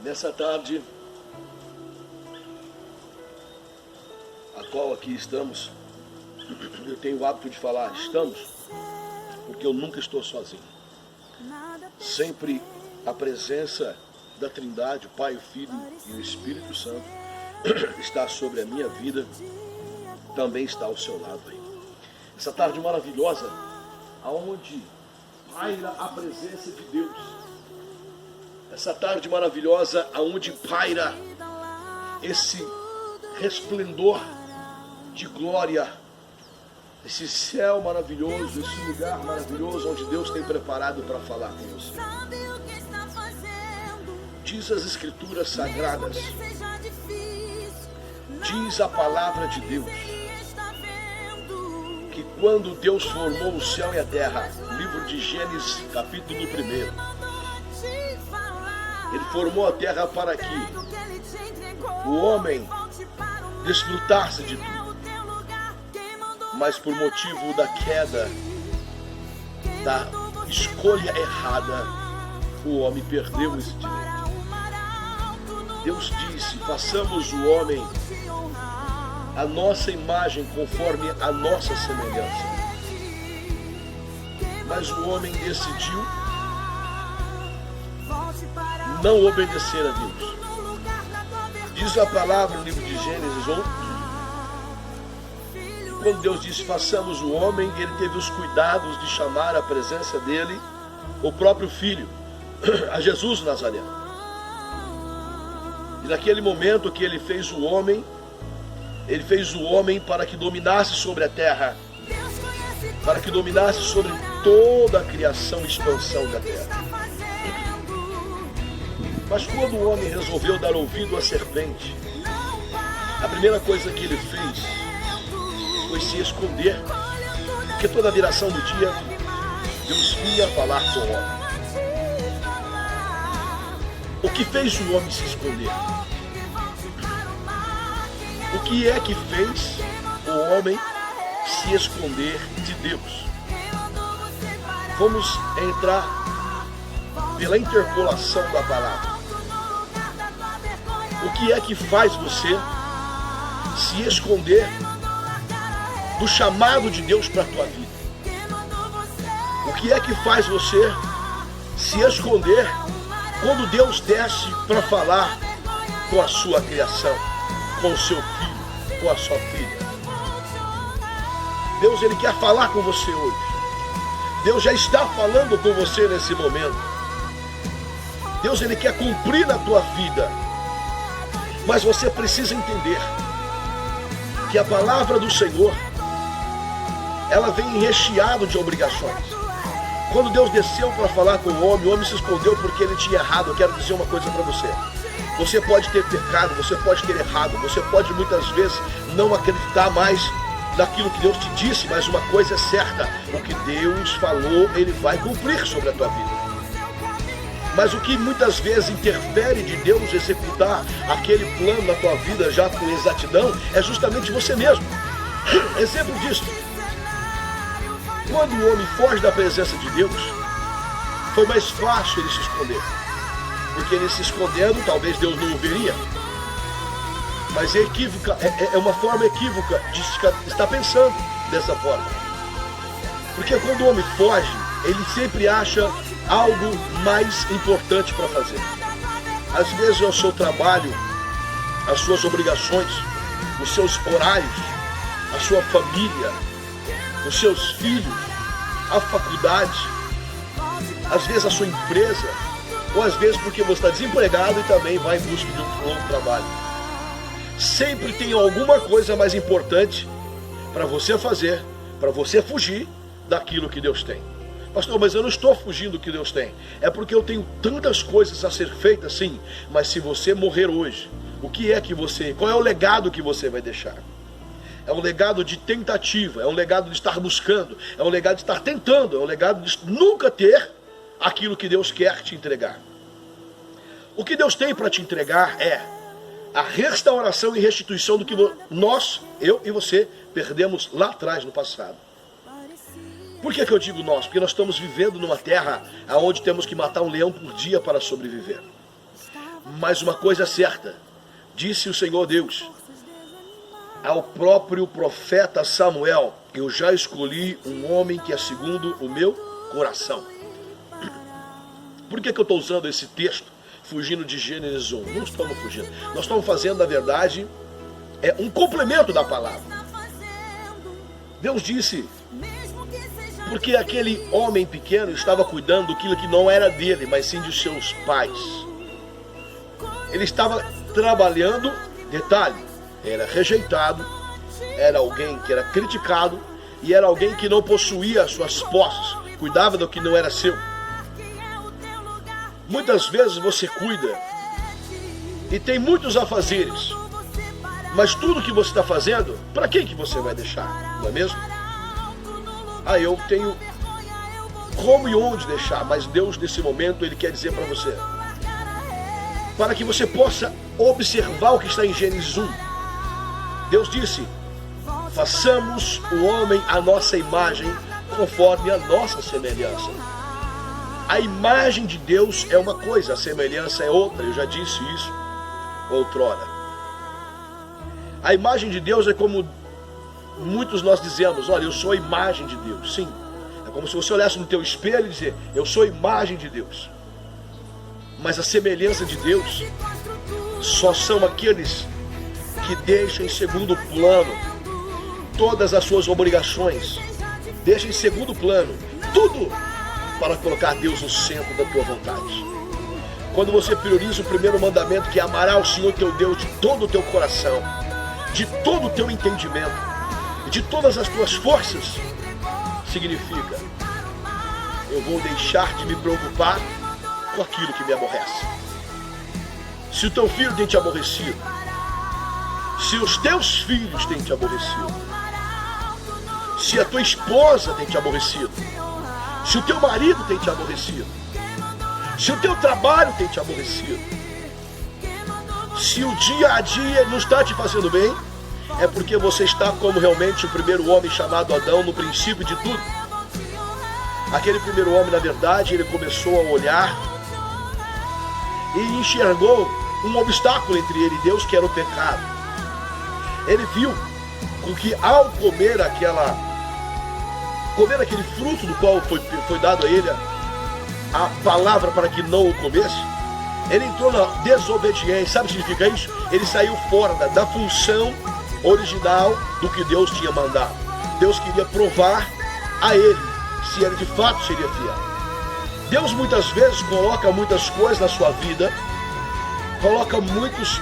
Nessa tarde, a qual aqui estamos, eu tenho o hábito de falar estamos, porque eu nunca estou sozinho. Sempre a presença da Trindade, o Pai, o Filho e o Espírito Santo está sobre a minha vida, também está ao seu lado aí. Essa tarde maravilhosa, aonde paira a presença de Deus. Essa tarde maravilhosa, aonde paira esse resplendor de glória, esse céu maravilhoso, esse lugar maravilhoso onde Deus tem preparado para falar com você. Diz as Escrituras Sagradas, diz a palavra de Deus, que quando Deus formou o céu e a terra, livro de Gênesis, capítulo 1, Ele formou a terra para que o homem desfrutasse de tudo. Mas por motivo da queda, da escolha errada, o homem perdeu esse direito. Deus disse, façamos o homem a nossa imagem conforme a nossa semelhança. Mas o homem decidiu não obedecer a Deus. Diz a palavra no livro de Gênesis 1, quando Deus disse, façamos o homem, Ele teve os cuidados de chamar à presença dele o próprio Filho, a Jesus Nazareno. E naquele momento que Ele fez o homem para que dominasse sobre a terra, para que dominasse sobre toda a criação e expansão da terra. Mas quando o homem resolveu dar ouvido à serpente, a primeira coisa que ele fez foi se esconder, porque toda a viração do dia, Deus vinha falar com o homem. O que fez o homem se esconder? O que é que fez o homem se esconder de Deus? Vamos entrar pela interpolação da palavra. O que é que faz você se esconder do chamado de Deus para a tua vida? O que é que faz você se esconder quando Deus desce para falar com a sua criação, com o seu filho, com a sua filha? Deus, Ele quer falar com você hoje. Deus já está falando com você nesse momento. Deus, Ele quer cumprir na tua vida. Mas você precisa entender que a palavra do Senhor, ela vem recheada de obrigações. Quando Deus desceu para falar com o homem se escondeu porque ele tinha errado. Eu quero dizer uma coisa para você. Você pode ter pecado, você pode ter errado, você pode muitas vezes não acreditar mais naquilo que Deus te disse, mas uma coisa é certa, o que Deus falou, Ele vai cumprir sobre a tua vida. Mas o que muitas vezes interfere de Deus executar aquele plano na tua vida já com exatidão é justamente você mesmo. Exemplo disso, quando o homem foge da presença de Deus, foi mais fácil ele se esconder, porque ele se escondendo, talvez Deus não o veria. Mas é uma forma equívoca de estar pensando dessa forma. Porque quando o homem foge, ele sempre acha algo mais importante para fazer. Às vezes é o seu trabalho, as suas obrigações, os seus horários, a sua família, os seus filhos, a faculdade, às vezes a sua empresa, ou às vezes porque você está desempregado e também vai em busca de um novo trabalho. Sempre tem alguma coisa mais importante para você fazer, para você fugir daquilo que Deus tem. Pastor, mas eu não estou fugindo do que Deus tem. É porque eu tenho tantas coisas a ser feitas, sim. Mas se você morrer hoje, qual é o legado que você vai deixar? É um legado de tentativa, é um legado de estar buscando, é um legado de estar tentando, é um legado de nunca ter aquilo que Deus quer te entregar. O que Deus tem para te entregar é a restauração e restituição do que eu e você, perdemos lá atrás no passado. Por que eu digo nós? Porque nós estamos vivendo numa terra onde temos que matar um leão por dia para sobreviver. Mas uma coisa certa, disse o Senhor Deus ao próprio profeta Samuel: eu já escolhi um homem que é segundo o meu coração. Por que eu estou usando esse texto, fugindo de Gênesis 1? Não estamos fugindo. Nós estamos fazendo, na verdade, um complemento da palavra. Deus disse, porque aquele homem pequeno estava cuidando daquilo que não era dele, mas sim de seus pais. Ele estava trabalhando, detalhe, era rejeitado, era alguém que era criticado e era alguém que não possuía suas posses, cuidava do que não era seu. Muitas vezes você cuida e tem muitos afazeres, mas tudo que você está fazendo, para quem que você vai deixar, não é mesmo? Eu tenho como e onde deixar, mas Deus nesse momento Ele quer dizer para você, para que você possa observar o que está em Gênesis 1. Deus disse, façamos o homem à nossa imagem, conforme a nossa semelhança. A imagem de Deus é uma coisa, a semelhança é outra, eu já disse isso outrora. A imagem de Deus é como muitos nós dizemos, olha, eu sou a imagem de Deus. Sim, é como se você olhasse no teu espelho e dizer, eu sou a imagem de Deus. Mas a semelhança de Deus só são aqueles que deixam em segundo plano todas as suas obrigações, deixam em segundo plano tudo para colocar Deus no centro da tua vontade. Quando você prioriza o primeiro mandamento, que é amar ao Senhor teu Deus de todo o teu coração, de todo o teu entendimento, de todas as tuas forças, significa, eu vou deixar de me preocupar com aquilo que me aborrece. Se o teu filho tem te aborrecido, se os teus filhos têm te aborrecido, se a tua esposa tem te aborrecido, se o teu marido tem te aborrecido, se o teu trabalho tem te aborrecido, se o dia a dia não está te fazendo bem, é porque você está como realmente o primeiro homem chamado Adão no princípio de tudo. Aquele primeiro homem, na verdade, ele começou a olhar e enxergou um obstáculo entre ele e Deus, que era o pecado. Ele viu com que ao comer aquele fruto do qual foi dado a ele a palavra para que não o comesse, ele entrou na desobediência. Sabe o que significa isso? Ele saiu fora da função original do que Deus tinha mandado. Deus queria provar a ele se ele de fato seria fiel. Deus muitas vezes coloca muitas coisas na sua vida, coloca muitos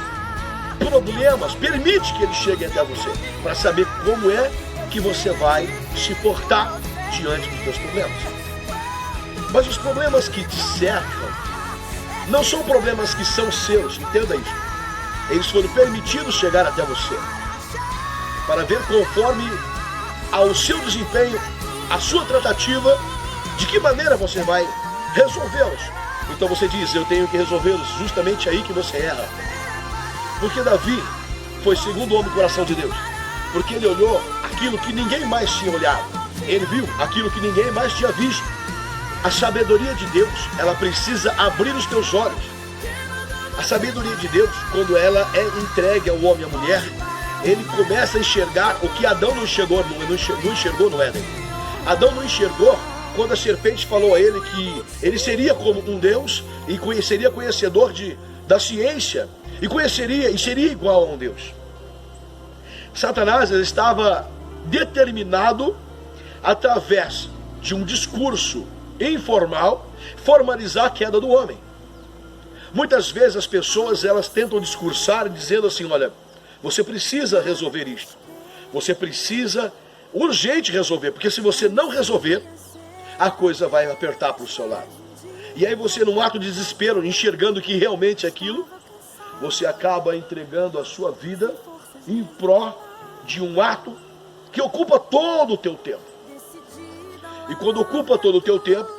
problemas, permite que eles cheguem até você, para saber como é que você vai se portar diante dos seus problemas. Mas os problemas que te cercam não são problemas que são seus, entenda isso. Eles foram permitidos chegar até você, para ver conforme ao seu desempenho, a sua tratativa, de que maneira você vai resolvê-los. Então você diz, eu tenho que resolvê-los, justamente aí que você erra. Porque Davi foi segundo o homem do coração de Deus, porque ele olhou aquilo que ninguém mais tinha olhado, ele viu aquilo que ninguém mais tinha visto. A sabedoria de Deus, ela precisa abrir os teus olhos. A sabedoria de Deus, quando ela é entregue ao homem e à mulher, ele começa a enxergar o que Adão não enxergou no Éden. Adão não enxergou quando a serpente falou a ele que ele seria como um Deus e seria conhecedor da ciência e seria igual a um Deus. Satanás estava determinado, através de um discurso informal, formalizar a queda do homem. Muitas vezes as pessoas elas tentam discursar dizendo assim, olha, você precisa resolver isto, você precisa urgente resolver, porque se você não resolver, a coisa vai apertar para o seu lado. E aí você, num ato de desespero, enxergando que realmente é aquilo, você acaba entregando a sua vida em pró de um ato que ocupa todo o teu tempo. E quando ocupa todo o teu tempo,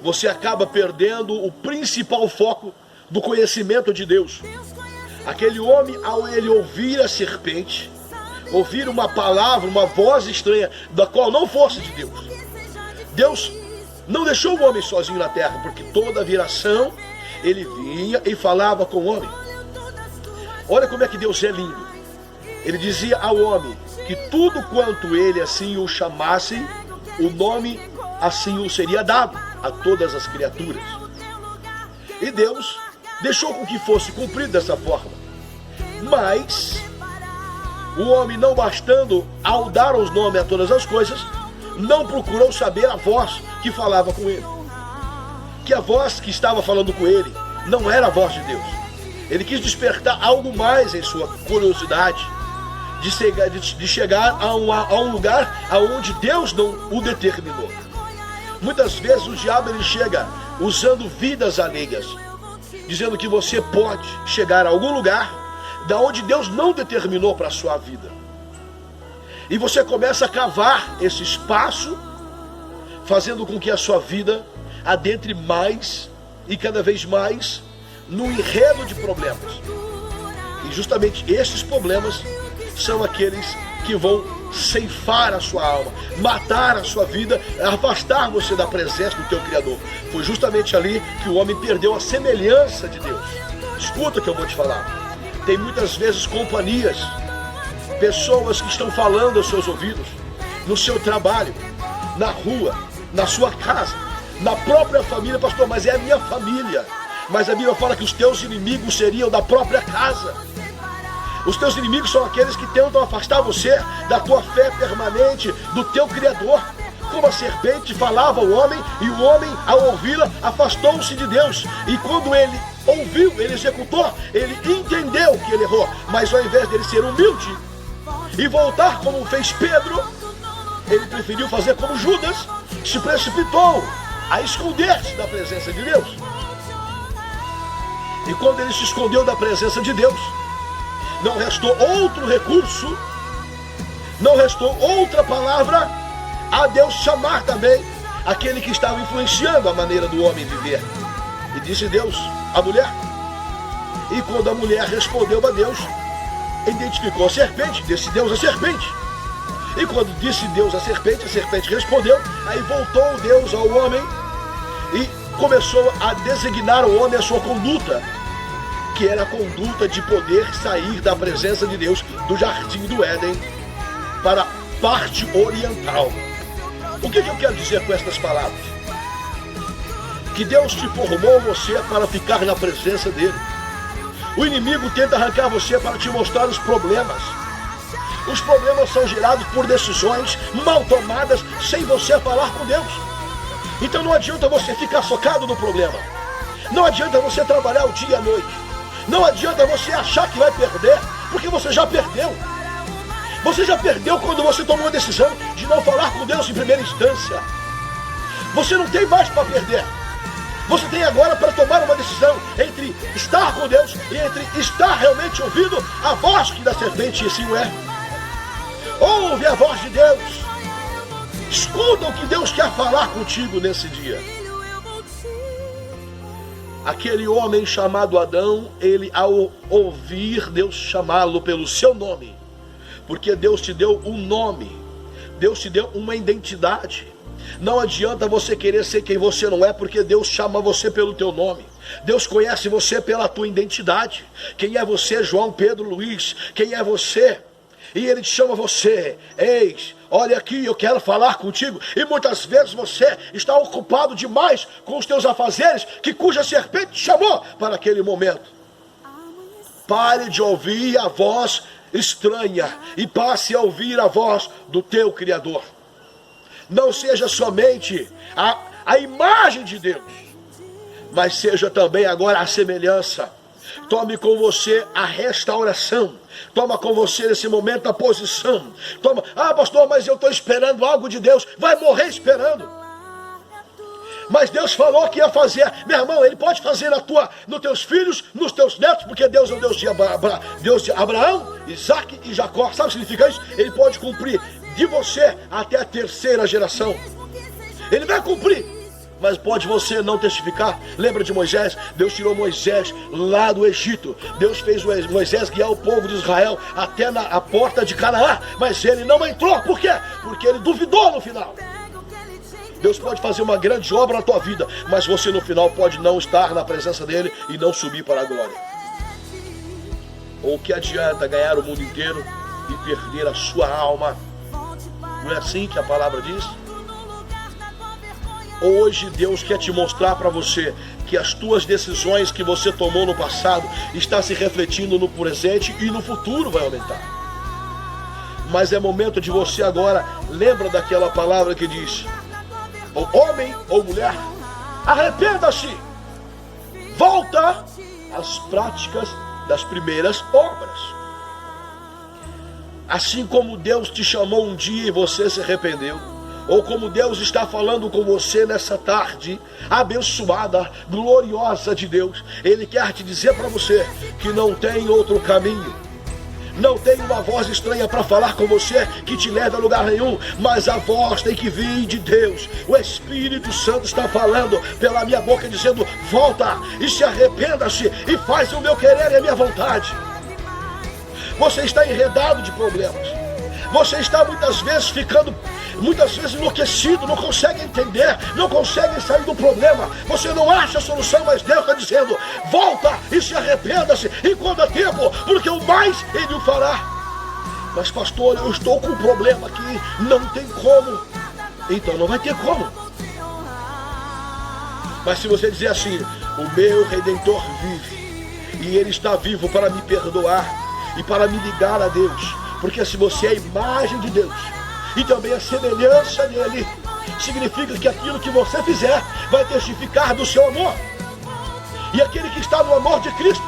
você acaba perdendo o principal foco do conhecimento de Deus. Aquele homem, ao ele ouvir a serpente, ouvir uma palavra, uma voz estranha, da qual não fosse de Deus. Deus não deixou o homem sozinho na terra, porque toda viração ele vinha e falava com o homem. Olha como é que Deus é lindo. Ele dizia ao homem que tudo quanto ele assim o chamasse, o nome assim o seria dado a todas as criaturas. E Deus deixou com que fosse cumprido dessa forma. Mas o homem, não bastando ao dar os nomes a todas as coisas, não procurou saber a voz que falava com ele. Que a voz que estava falando com ele não era a voz de Deus. Ele quis despertar algo mais em sua curiosidade, de chegar a um lugar aonde Deus não o determinou. Muitas vezes o diabo ele chega usando vidas alheias, dizendo que você pode chegar a algum lugar da onde Deus não determinou para a sua vida. E você começa a cavar esse espaço, fazendo com que a sua vida adentre mais e cada vez mais num enredo de problemas. E justamente esses problemas são aqueles que vão ceifar a sua alma, matar a sua vida, afastar você da presença do teu Criador. Foi justamente ali que o homem perdeu a semelhança de Deus. Escuta o que eu vou te falar. Tem muitas vezes companhias, pessoas que estão falando aos seus ouvidos, no seu trabalho, na rua, na sua casa, na própria família. Pastor, mas é a minha família. Mas a Bíblia fala que os teus inimigos seriam da própria casa. Os teus inimigos são aqueles que tentam afastar você da tua fé permanente, do teu Criador. Como a serpente falava ao homem, e o homem, ao ouvi-la, afastou-se de Deus. E quando ele ouviu, ele executou, ele entendeu que ele errou. Mas ao invés dele ser humilde e voltar como fez Pedro, ele preferiu fazer como Judas, se precipitou a esconder-se da presença de Deus. E quando ele se escondeu da presença de Deus, não restou outro recurso, não restou outra palavra a Deus chamar também aquele que estava influenciando a maneira do homem viver. E disse Deus à mulher. E quando a mulher respondeu a Deus, identificou a serpente, disse Deus a serpente. E quando disse Deus a serpente respondeu. Aí voltou Deus ao homem e começou a designar ao homem a sua conduta, que era a conduta de poder sair da presença de Deus do jardim do Éden para a parte oriental. O que eu quero dizer com estas palavras? Que Deus te formou você para ficar na presença dele. O inimigo tenta arrancar você para te mostrar os problemas. Os problemas são gerados por decisões mal tomadas sem você falar com Deus. Então não adianta você ficar focado no problema. Não adianta você trabalhar o dia e a noite. Não adianta você achar que vai perder, porque você já perdeu. Você já perdeu quando você tomou a decisão de não falar com Deus em primeira instância. Você não tem mais para perder. Você tem agora para tomar uma decisão entre estar com Deus e entre estar realmente ouvindo a voz que da serpente assim o é. Ouve a voz de Deus. Escuta o que Deus quer falar contigo nesse dia. Aquele homem chamado Adão, ele ao ouvir Deus chamá-lo pelo seu nome, porque Deus te deu um nome, Deus te deu uma identidade. Não adianta você querer ser quem você não é, porque Deus chama você pelo teu nome. Deus conhece você pela tua identidade. Quem é você, João, Pedro, Luiz? Quem é você? E ele te chama você. Eis, olha aqui, eu quero falar contigo. E muitas vezes você está ocupado demais com os teus afazeres, cuja serpente te chamou para aquele momento. Pare de ouvir a voz estranha e passe a ouvir a voz do teu Criador. Não seja somente a imagem de Deus, mas seja também agora a semelhança. Tome com você a restauração. Toma com você nesse momento a posição. Toma, pastor, mas eu estou esperando algo de Deus. Vai morrer esperando. Mas Deus falou que ia fazer. Meu irmão, Ele pode fazer nos teus filhos, nos teus netos, porque Deus é o Deus de Abraão, Isaac e Jacó. Sabe o que significa isso? Ele pode cumprir de você até a terceira geração. Ele vai cumprir. Mas pode você não testificar? Lembra de Moisés? Deus tirou Moisés lá do Egito. Deus fez Moisés guiar o povo de Israel até a porta de Canaã. Mas ele não entrou. Por quê? Porque ele duvidou no final. Deus pode fazer uma grande obra na tua vida, mas você no final pode não estar na presença dele e não subir para a glória. Ou que adianta ganhar o mundo inteiro e perder a sua alma? Não é assim que a palavra diz? Hoje Deus quer te mostrar para você que as tuas decisões que você tomou no passado está se refletindo no presente e no futuro vai aumentar. Mas é momento de você agora, lembra daquela palavra que diz: ou homem ou mulher, arrependa-se, volta às práticas das primeiras obras. Assim como Deus te chamou um dia e você se arrependeu, ou como Deus está falando com você nessa tarde abençoada, gloriosa de Deus, Ele quer te dizer para você que não tem outro caminho. Não tem uma voz estranha para falar com você que te leve a lugar nenhum, mas a voz tem que vir de Deus. O Espírito Santo está falando pela minha boca, dizendo: volta e se arrependa-se e faz o meu querer e a minha vontade. Você está enredado de problemas. Você está muitas vezes enlouquecido, não consegue entender, não consegue sair do problema. Você não acha a solução, mas Deus está dizendo: volta e se arrependa-se enquanto é tempo, porque o mais Ele o fará. Mas pastor, eu estou com um problema aqui, não tem como. Então não vai ter como. Mas se você dizer assim: o meu Redentor vive, e Ele está vivo para me perdoar e para me ligar a Deus. Porque se você é a imagem de Deus e também a semelhança dele, significa que aquilo que você fizer vai testificar do seu amor. E aquele que está no amor de Cristo,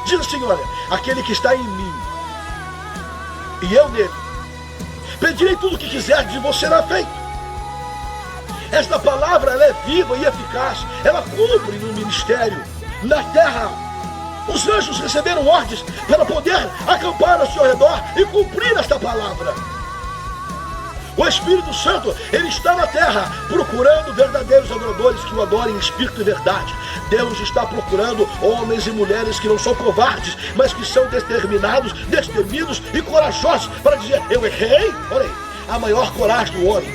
diz assim: olha, aquele que está em mim e eu nele, pedirei tudo o que quiser, de você será feito. Esta palavra, ela é viva e eficaz, ela cumpre no ministério, na terra. Os anjos receberam ordens para poder acampar ao seu redor e cumprir esta palavra. O Espírito Santo, Ele está na terra procurando verdadeiros adoradores que o adorem em espírito e verdade. Deus está procurando homens e mulheres que não são covardes, mas que são determinados, destemidos e corajosos para dizer: eu errei. Olha aí, a maior coragem do homem,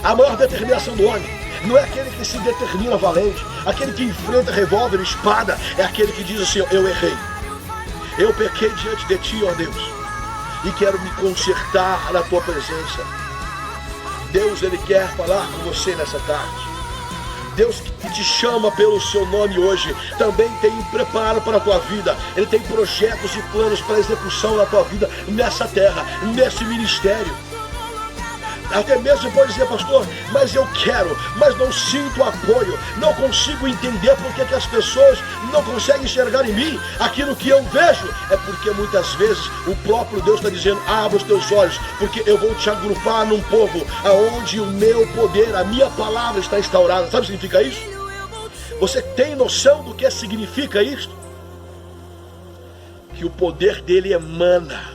a maior determinação do homem não é aquele que se determina valente, aquele que enfrenta revólver e espada, é aquele que diz assim: eu errei, eu pequei diante de ti, ó Deus, e quero me consertar na tua presença. Deus, Ele quer falar com você nessa tarde. Deus que te chama pelo seu nome hoje, também tem um preparo para a tua vida. Ele tem projetos e planos para execução na tua vida, nessa terra, nesse ministério. Até mesmo pode dizer: pastor, mas eu quero, mas não sinto apoio, não consigo entender porque que as pessoas não conseguem enxergar em mim aquilo que eu vejo. É porque muitas vezes o próprio Deus está dizendo: abra os teus olhos, porque eu vou te agrupar num povo aonde o meu poder, a minha palavra está instaurada. Sabe o que significa isso? Você tem noção do que significa isso? Que o poder dele emana,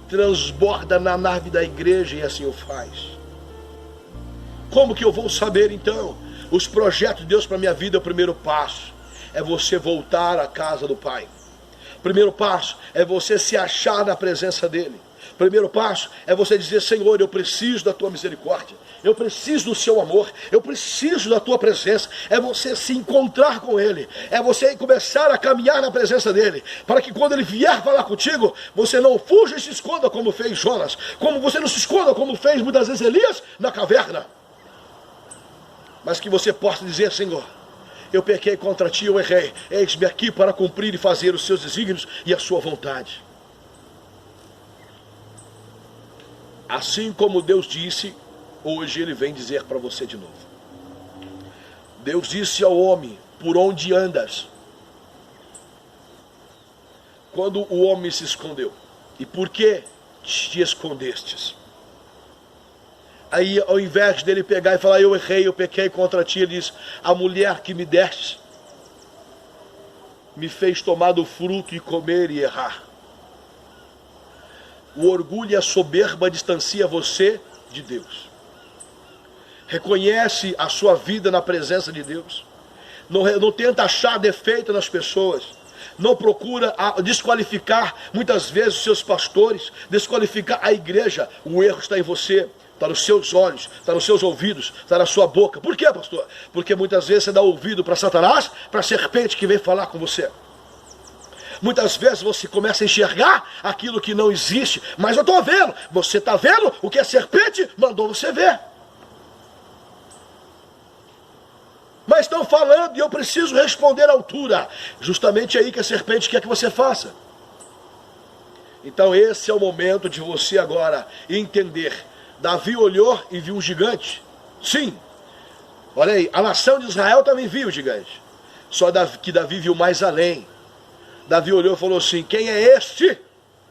transborda na nave da igreja, e assim o faz. Como que eu vou saber então? Os projetos de Deus para a minha vida, o primeiro passo é você voltar à casa do Pai. O primeiro passo é você se achar na presença dele. O primeiro passo é você dizer: Senhor, eu preciso da tua misericórdia, eu preciso do seu amor, eu preciso da tua presença. É você se encontrar com ele, é você começar a caminhar na presença dele, para que quando ele vier falar contigo, você não fuja e se esconda como fez Jonas, como você não se esconda como fez muitas vezes Elias na caverna, mas que você possa dizer: Senhor, eu pequei contra ti, eu errei, eis-me aqui para cumprir e fazer os seus desígnios e a sua vontade. Assim como Deus disse, hoje Ele vem dizer para você de novo. Deus disse ao homem: por onde andas? Quando o homem se escondeu. E por que te escondestes? Aí, ao invés dele pegar e falar: eu errei, eu pequei contra ti, ele diz: a mulher que me deste me fez tomar do fruto e comer e errar. O orgulho e a soberba distancia você de Deus. Reconhece a sua vida na presença de Deus. Não tenta achar defeito nas pessoas. Não procura desqualificar muitas vezes os seus pastores, desqualificar a igreja. O erro está em você. está nos seus olhos, está nos seus ouvidos, está na sua boca. Por quê, pastor? Porque muitas vezes você dá ouvido para Satanás, para a serpente que vem falar com você. Muitas vezes você começa a enxergar aquilo que não existe, mas eu estou vendo. Você está vendo o que a serpente mandou você ver. Mas estão falando e eu preciso responder à altura. Justamente aí que a serpente quer que você faça. Então esse é o momento de você agora entender. Davi olhou e viu um gigante. Sim. Olha aí, a nação de Israel também viu o gigante. Só que Davi viu mais além. Davi olhou e falou assim: quem é este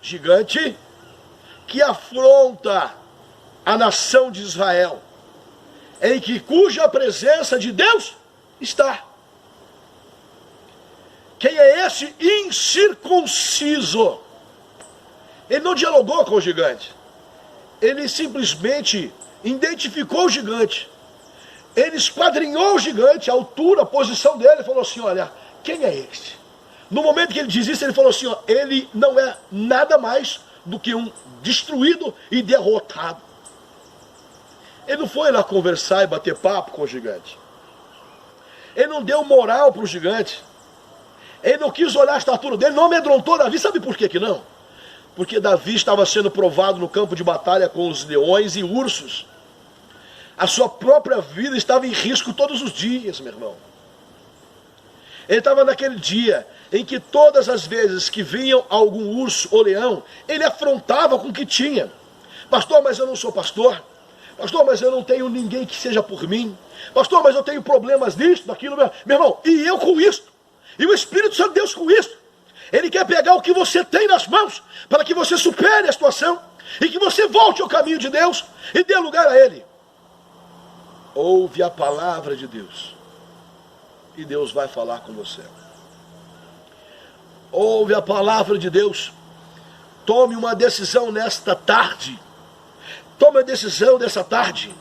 gigante que afronta a nação de Israel, cuja presença de Deus está? Quem é esse incircunciso? Ele não dialogou com o gigante. Ele simplesmente identificou o gigante. Ele esquadrinhou o gigante, a altura, a posição dele, e falou assim: olha, quem é este? No momento que ele diz isso, ele falou assim: ó, ele não é nada mais do que um destruído e derrotado. Ele não foi lá conversar e bater papo com o gigante. Ele não deu moral para o gigante. Ele não quis olhar a estatura dele, não amedrontou Davi. Sabe por que não? Porque Davi estava sendo provado no campo de batalha com os leões e ursos. A sua própria vida estava em risco todos os dias, meu irmão. Ele estava naquele dia em que todas as vezes que vinham algum urso ou leão, ele afrontava com o que tinha. Pastor, mas eu não sou pastor. Pastor, mas eu não tenho ninguém que seja por mim. Pastor, mas eu tenho problemas nisso, daquilo. Meu irmão, e eu com isso. E o Espírito Santo de Deus com isso. Ele quer pegar o que você tem nas mãos, para que você supere a situação, e que você volte ao caminho de Deus, e dê lugar a Ele. Ouve a palavra de Deus, e Deus vai falar com você. Ouve a palavra de Deus. Tome uma decisão nesta tarde. Tome a decisão dessa tarde.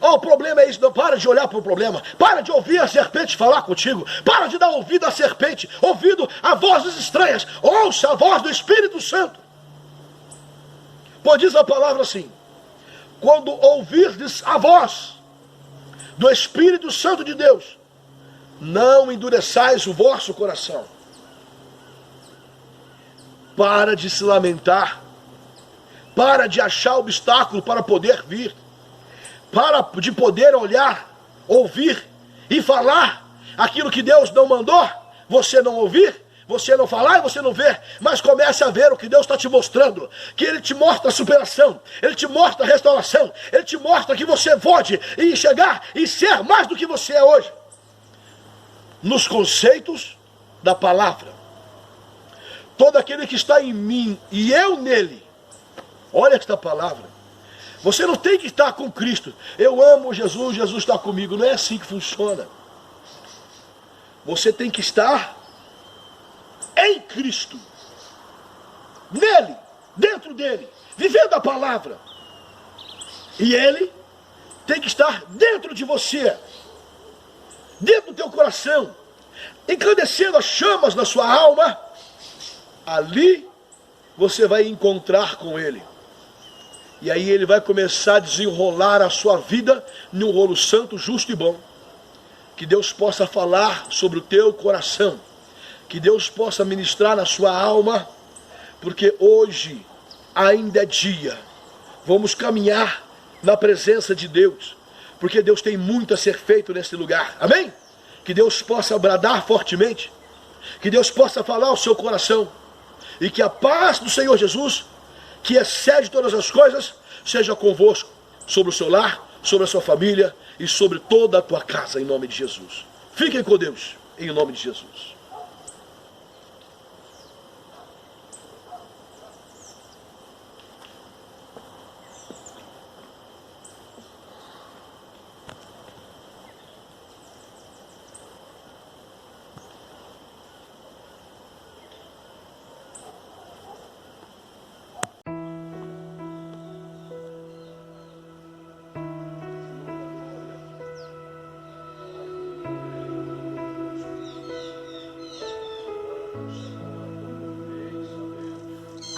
O problema é isso. Não para de olhar para o problema. Para de ouvir a serpente falar contigo. Para de dar ouvido à serpente, ouvido a vozes estranhas. Ouça a voz do Espírito Santo. Pois diz a palavra assim: quando ouvirdes a voz do Espírito Santo de Deus, não endureçais o vosso coração. Para de se lamentar. Para de achar obstáculo para poder vir. Para de poder olhar, ouvir e falar aquilo que Deus não mandou. Você não ouvir, você não falar e você não ver. Mas comece a ver o que Deus está te mostrando. Que Ele te mostra a superação. Ele te mostra a restauração. Ele te mostra que você pode chegar e ser mais do que você é hoje. Nos conceitos da palavra. Todo aquele que está em mim e eu nele. Olha esta palavra. Você não tem que estar com Cristo. Eu amo Jesus, Jesus está comigo. Não é assim que funciona. Você tem que estar em Cristo. Nele, dentro dele, vivendo a palavra. E Ele tem que estar dentro de você. Dentro do teu coração. Encandecendo as chamas na sua alma. Ali você vai encontrar com Ele. E aí Ele vai começar a desenrolar a sua vida num rolo santo, justo e bom. Que Deus possa falar sobre o teu coração. Que Deus possa ministrar na sua alma. Porque hoje ainda é dia. Vamos caminhar na presença de Deus. Porque Deus tem muito a ser feito nesse lugar. Amém? Que Deus possa bradar fortemente. Que Deus possa falar ao seu coração. E que a paz do Senhor Jesus, que excede todas as coisas, seja convosco, sobre o seu lar, sobre a sua família e sobre toda a tua casa, em nome de Jesus. Fiquem com Deus, em nome de Jesus.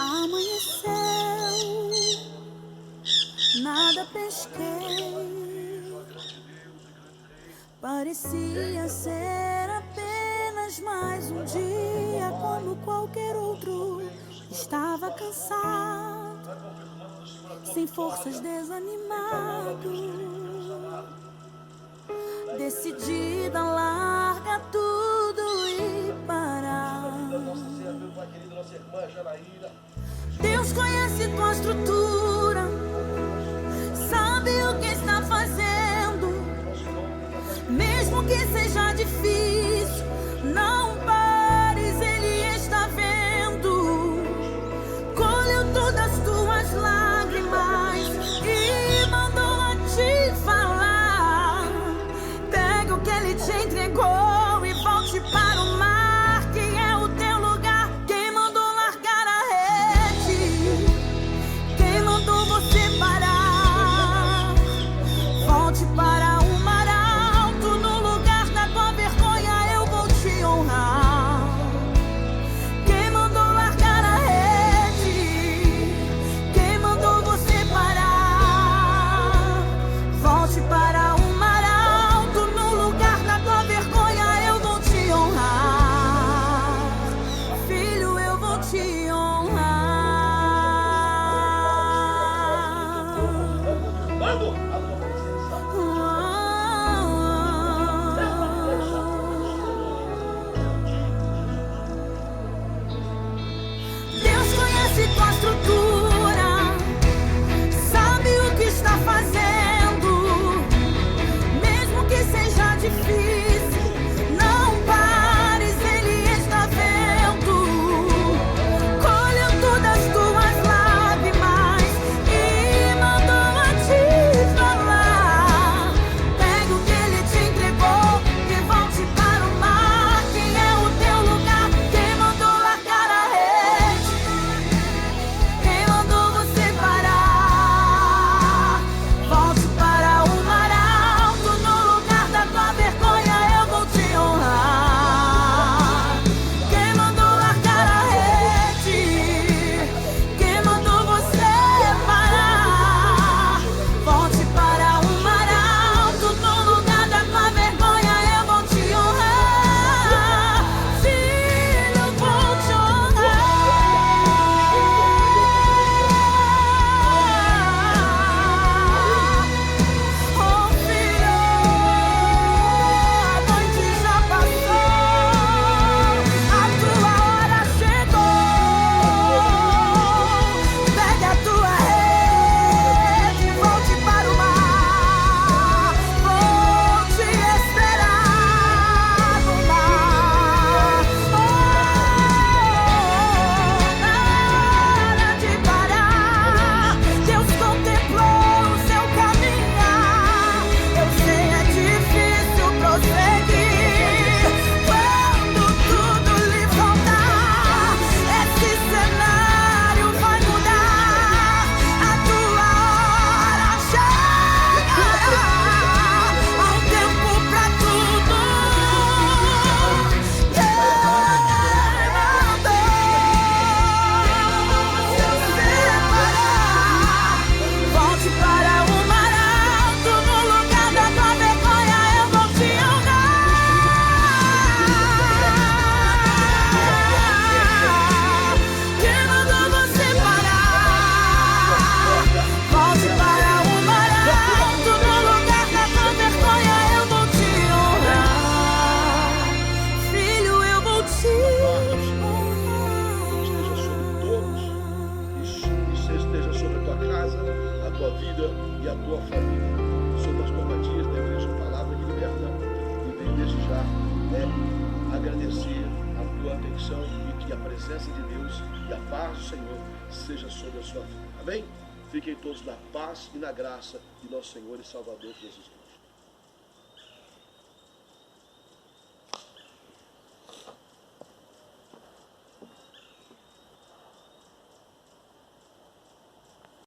Amanheceu, nada pesquei. Parecia ser apenas mais um dia como qualquer outro. Estava cansado, sem forças, desanimado, decidida a largar tudo e parar. Deus conhece tua estrutura, sabe o que está fazendo. Mesmo que seja difícil, não pares, Ele está vendo. Colheu todas as tuas lágrimas e mandou a te falar. Pega o que Ele te entregou e volte para o mar, que é o teu lugar. Quem mandou largar a rede? Quem mandou você parar? Volte para o mar alto, no lugar da tua vergonha eu vou te honrar. Quem mandou largar a rede? Quem mandou você parar? Volte para o mar alto, no lugar da tua vergonha eu vou te honrar. Filho, eu vou te honrar. Deus conhece tua estrutura, sabe o que está fazendo. Mesmo que seja difícil, não pares, Ele está vendo. Colheu todas as tuas lágrimas e mandou a te falar. Pega o que Ele te entregou e volte para o mar, que é o teu lugar. Quem mandou largar a rede? Quem mandou você parar? Volte para o mar alto, no lugar da tua vergonha eu vou te honrar. Quem mandou largar a rede? Quem mandou você parar? Volte para o mar alto, no lugar da tua vergonha eu vou te honrar. Filho, eu vou te honrar. Oh, filho, a noite já passou, a tua hora chegou. Pegue a tua rede e volte para o mar. Vou te esperar no mar. Nada de parar. Deus contemplou o seu caminhar. Eu sei, é difícil prosseguir quando tudo lhe faltar. Esse cenário vai mudar. A tua hora chegará. Há um tempo pra tudo. Volte para o mar alto, no lugar da tua vergonha eu vou te honrar. Quem mandou você parar? Volte para o mar alto, no lugar da tua vergonha eu vou te honrar. Filho, eu vou te Esteja sobre todos, e esteja sobre a tua casa, a tua vida e a tua família. Sou o pastor Matias da Igreja Palavra que Liberta e venho desde já agradecer a tua atenção e que a presença de Deus e a paz do Senhor seja sobre a sua vida. Amém? Fiquem todos na paz e na graça de nosso Senhor e Salvador Jesus Cristo.